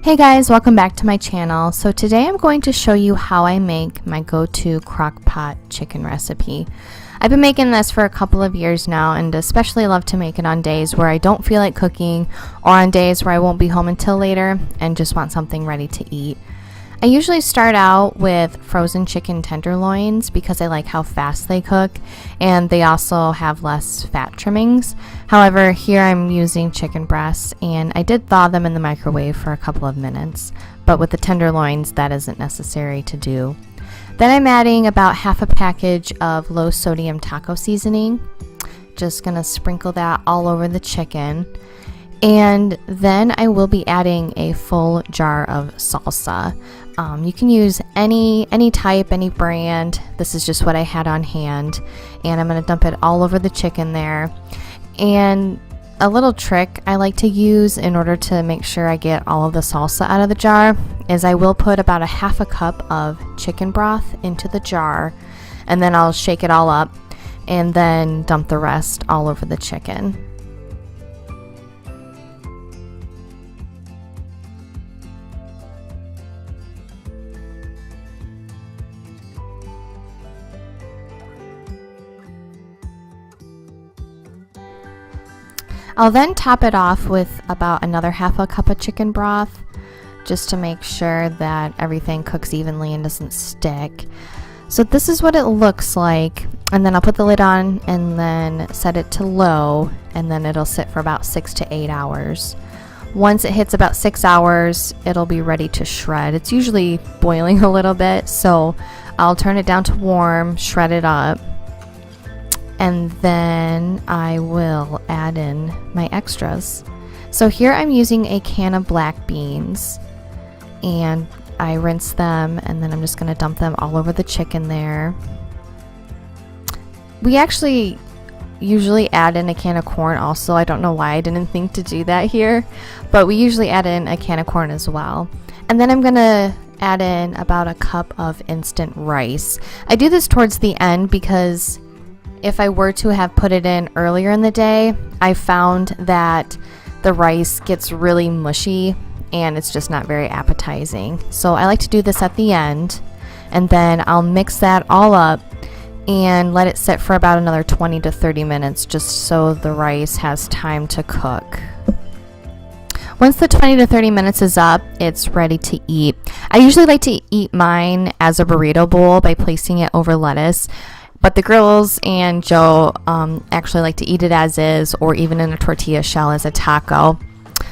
Hey guys, welcome back to my channel. So today I'm going to show you how I make my go-to crock-pot chicken recipe. I've been making this for a couple of years now and especially love to make it on days where I don't feel like cooking or on days where I won't be home until later and just want something ready to eat. I usually start out with frozen chicken tenderloins because I like how fast they cook and they also have less fat trimmings. However, here I'm using chicken breasts and I did thaw them in the microwave for a couple of minutes, but with the tenderloins that isn't necessary to do. Then I'm adding about half a package of low sodium taco seasoning. Just gonna sprinkle that all over the chicken. And then I will be adding a full jar of salsa. You can use any type, any brand. This is just what I had on hand. And I'm going to dump it all over the chicken there. And a little trick I like to use in order to make sure I get all of the salsa out of the jar is I will put about a half a cup of chicken broth into the jar. And then I'll shake it all up and then dump the rest all over the chicken. I'll then top it off with about another half a cup of chicken broth just to make sure that everything cooks evenly and doesn't stick. So this is what it looks like, and then I'll put the lid on and then set it to low, and then it'll sit for about 6 to 8 hours. Once it hits about 6 hours, it'll be ready to shred. It's usually boiling a little bit, so I'll turn it down to warm, shred it up, and then I will add in my extras. So here I'm using a can of black beans and I rinse them and then I'm just going to dump them all over the chicken there. We actually usually add in a can of corn also. I don't know why I didn't think to do that here, but we usually add in a can of corn as well. And then I'm going to add in about a cup of instant rice. I do this towards the end because if I were to have put it in earlier in the day, I found that the rice gets really mushy and it's just not very appetizing. So I like to do this at the end, and then I'll mix that all up and let it sit for about another 20 to 30 minutes just so the rice has time to cook. Once the 20 to 30 minutes is up, it's ready to eat. I usually like to eat mine as a burrito bowl by placing it over lettuce. But the girls and Joe actually like to eat it as is or even in a tortilla shell as a taco.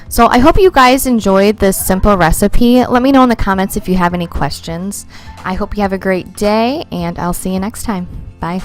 So I hope you guys enjoyed this simple recipe. Let me know in the comments if you have any questions. I hope you have a great day and I'll see you next time. Bye.